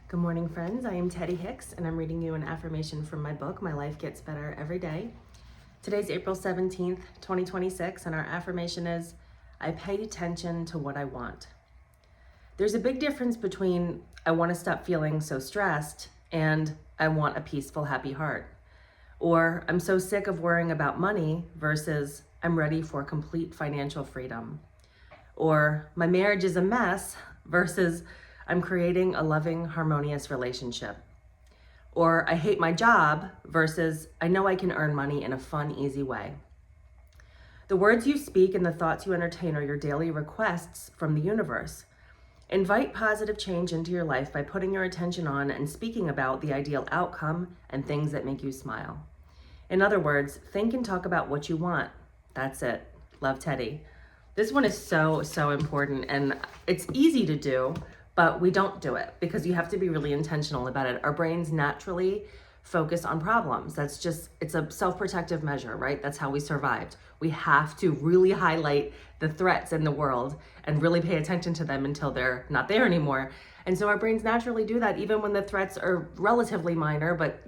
Good morning, friends. I am Teddy Hicks, and I'm reading you an affirmation from my book, My Life Gets Better Every Day. Today's April 17th, 2026, and our affirmation is, I pay attention to what I want. There's a big difference between I want to stop feeling so stressed and I want a peaceful, happy heart. Or I'm so sick of worrying about money versus I'm ready for complete financial freedom. Or my marriage is a mess versus I'm creating a loving, harmonious relationship. Or I hate my job versus I know I can earn money in a fun, easy way. The words you speak and the thoughts you entertain are your daily requests from the universe. Invite positive change into your life by putting your attention on and speaking about the ideal outcome and things that make you smile. In other words, think and talk about what you want. That's it. Love, Teddy. This one is so important, and it's easy to do, but we don't do it because you have to be really intentional about it. Our brains naturally focus on problems. It's a self-protective measure, right? That's how we survived. We have to really highlight the threats in the world and really pay attention to them until they're not there anymore. And so our brains naturally do that even when the threats are relatively minor, but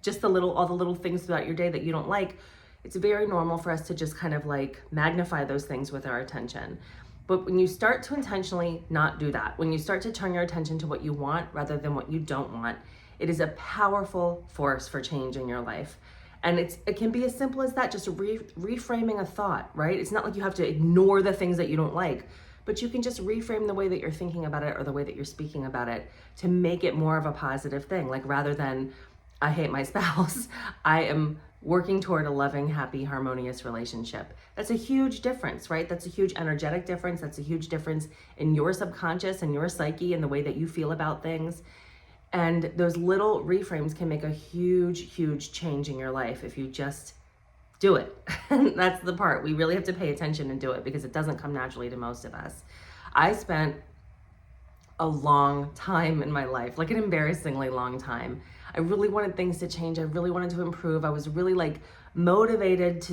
just all the little things throughout your day that you don't like. It's very normal for us to just kind of like magnify those things with our attention. But when you start to intentionally not do that, when you start to turn your attention to what you want rather than what you don't want, it is a powerful force for change in your life. And it can be as simple as that, just reframing a thought, right? It's not like you have to ignore the things that you don't like, but you can just reframe the way that you're thinking about it or the way that you're speaking about it to make it more of a positive thing. Like rather than, I hate my spouse, I am working toward a loving, happy, harmonious relationship. That's a huge difference, right? That's a huge energetic difference. That's a huge difference in your subconscious and your psyche and the way that you feel about things. And those little reframes can make a huge change in your life if you just do it. That's the part. We really have to pay attention and do it because it doesn't come naturally to most of us. I spent a long time in my life, like an embarrassingly long time. I really wanted things to change. I really wanted to improve. I was really motivated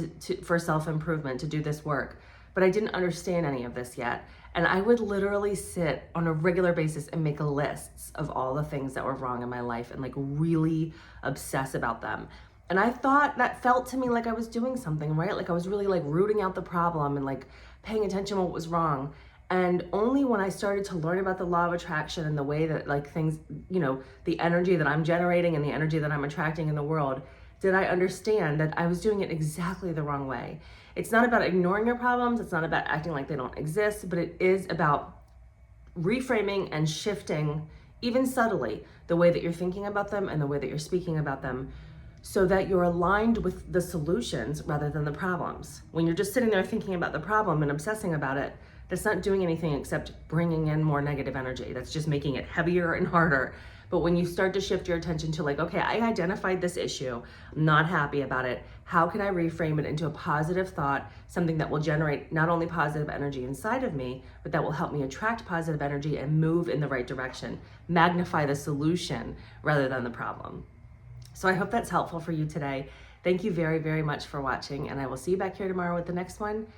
for self-improvement, to do this work, but I didn't understand any of this yet. And I would literally sit on a regular basis and make lists of all the things that were wrong in my life and really obsess about them. And I thought that felt to me like I was doing something, right? Like I was really rooting out the problem and paying attention to what was wrong. And only when I started to learn about the law of attraction and the way that things, the energy that I'm generating and the energy that I'm attracting in the world, did I understand that I was doing it exactly the wrong way. It's not about ignoring your problems. It's not about acting like they don't exist, but it is about reframing and shifting, even subtly, the way that you're thinking about them and the way that you're speaking about them, so that you're aligned with the solutions rather than the problems. When you're just sitting there thinking about the problem and obsessing about it, that's not doing anything except bringing in more negative energy. That's just making it heavier and harder. But when you start to shift your attention to okay, I identified this issue, I'm not happy about it. How can I reframe it into a positive thought, something that will generate not only positive energy inside of me, but that will help me attract positive energy and move in the right direction, magnify the solution rather than the problem. So I hope that's helpful for you today. Thank you very much for watching, and I will see you back here tomorrow with the next one.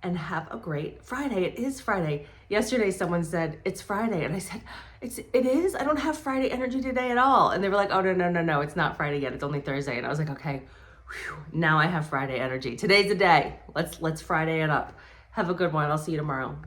And have a great Friday. It is Friday. Yesterday, someone said, it's Friday. And I said, it is? I don't have Friday energy today at all. And they were like, oh, no, it's not Friday yet. It's only Thursday. And I was like, okay, now I have Friday energy. Today's the day. Let's Friday it up. Have a good one. I'll see you tomorrow.